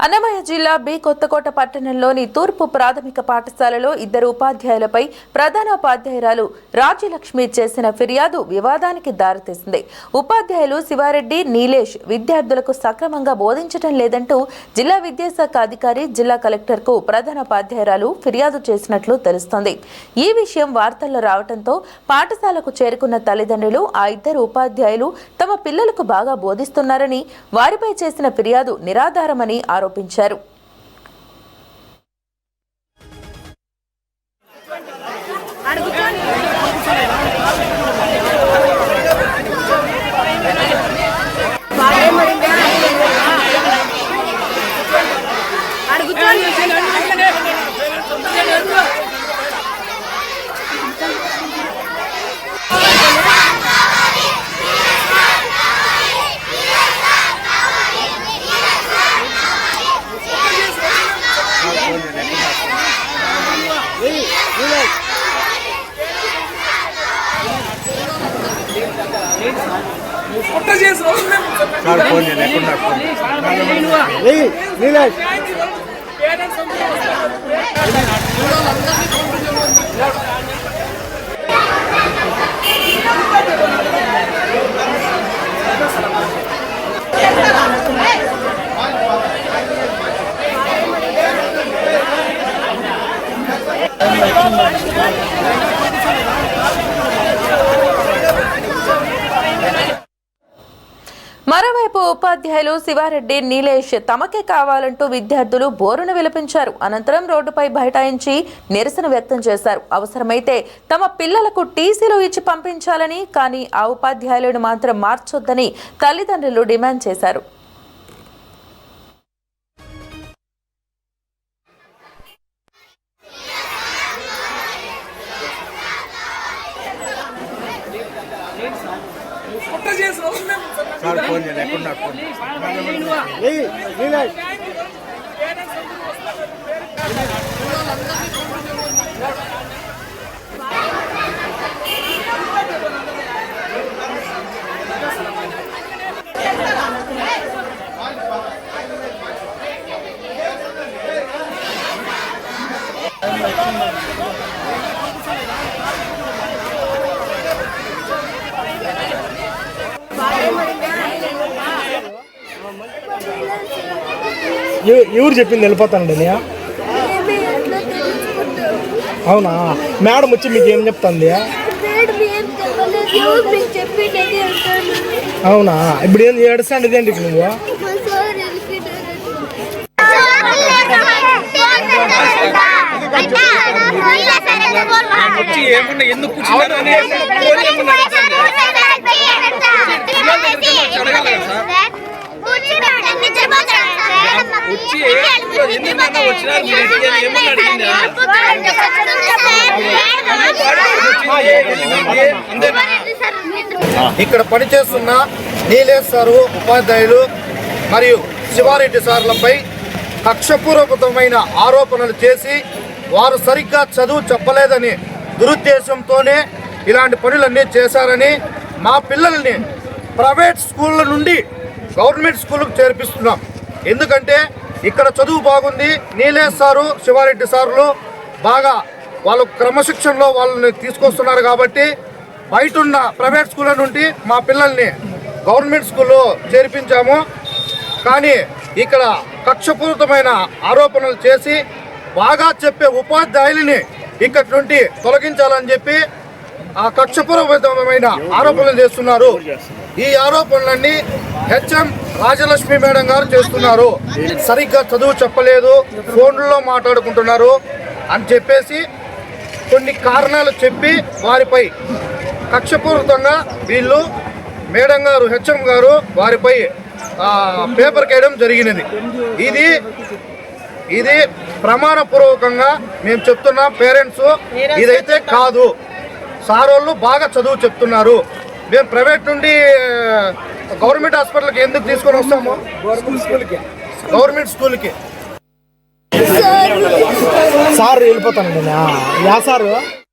అన్నమయ్య జిల్లా బి కొత్తకోట పట్టణంలోని తూర్పు ప్రాథమిక పాఠశాలలో ఇద్దరు ఉపాధ్యాయులపై ప్రధానోపాధ్యాయురాలు రాజ్యలక్ష్మి చేసిన ఫిర్యాదు వివాదానికి దారితీసింది. ఉపాధ్యాయులు శివారెడ్డి, నీలేష్ విద్యార్థులకు సక్రమంగా బోధించడం లేదంటూ జిల్లా విద్యాశాఖ అధికారి, జిల్లా కలెక్టర్కు ప్రధానోపాధ్యాయురాలు ఫిర్యాదు చేసినట్లు తెలుస్తోంది. ఈ విషయం వార్తల్లో రావడంతో పాఠశాలకు చేరుకున్న తల్లిదండ్రులు ఆ ఇద్దరు ఉపాధ్యాయులు తమ పిల్లలకు బాగా బోధిస్తున్నారని, వారిపై చేసిన ఫిర్యాదు నిరాధారమని ఆరోపించారు. మరోవైపు ఉపాధ్యాయులు శివారెడ్డి, నీలేష్ తమకే కావాలంటూ విద్యార్థులు బోరును విలపించారు. అనంతరం రోడ్డుపై బైఠాయించి నిరసన వ్యక్తం చేశారు. అవసరమైతే తమ పిల్లలకు టీసీలు ఇచ్చి పంపించాలని, కానీ ఆ ఉపాధ్యాయులను మాత్రం మార్చొద్దని తల్లిదండ్రులు డిమాండ్ చేశారు. ఎవరు చెప్పింది వెళ్ళిపోతానండి? అవునా? మేడం వచ్చి మీకు ఏం చెప్తుంది? అవునా? ఇప్పుడు ఏం ఏడుస్తాండి? ఇదేంటి నువ్వు? ఇక్కడ పనిచేస్తున్న నీలేష్ సారు, ఉపాధ్యాయులు మరియు శివారెడ్డి సార్లపై కక్షపూర్వకమైన ఆరోపణలు చేసి వారు సరిగ్గా చదువు చెప్పలేదని దురుద్దేశంతోనే ఇలాంటి పనులన్నీ చేశారని, మా పిల్లల్ని ప్రైవేట్ స్కూళ్ళ నుండి గవర్నమెంట్ స్కూళ్ళకు చేర్పిస్తున్నాం. ఎందుకంటే ఇక్కడ చదువు బాగుంది. నీలేష్ సారు, శివారెడ్డి సార్లు బాగా వాళ్ళు క్రమశిక్షణలో వాళ్ళని తీసుకొస్తున్నారు కాబట్టి బయట ఉన్న ప్రైవేట్ స్కూళ్ళ నుండి మా పిల్లల్ని గవర్నమెంట్ స్కూల్లో చేర్పించాము. కానీ ఇక్కడ కక్షపూరితమైన ఆరోపణలు చేసి బాగా చెప్పే ఉపాధ్యాయులని ఇక్కడి నుండి తొలగించాలని చెప్పి ఆ కక్షపూరితమైన ఆరోపణలు చేస్తున్నారు. ఈ ఆరోపణలన్నీ హెచ్ఎం రాజలక్ష్మి మేడం గారు చేస్తున్నారు. సరిగ్గా చదువు చెప్పలేదు, ఫోన్లలో మాట్లాడుకుంటున్నారు అని చెప్పేసి కొన్ని కారణాలు చెప్పి వారిపై కక్షపూరితంగా వీళ్ళు మేడం గారు, హెచ్ఎం గారు వారిపై పేపర్ కేయడం జరిగినది. ఇది ప్రమాణపూర్వకంగా మేము చెప్తున్నా పేరెంట్స్, ఇదైతే కాదు. సారోళ్ళు బాగా చదువు చెప్తున్నారు. మేము ప్రైవేట్ నుండి గవర్నమెంట్ హాస్పిటల్కి ఎందుకు తీసుకొని వస్తాము? గవర్నమెంట్ స్కూల్కి. సార్ వెళ్ళిపోతానండి. యా సారు?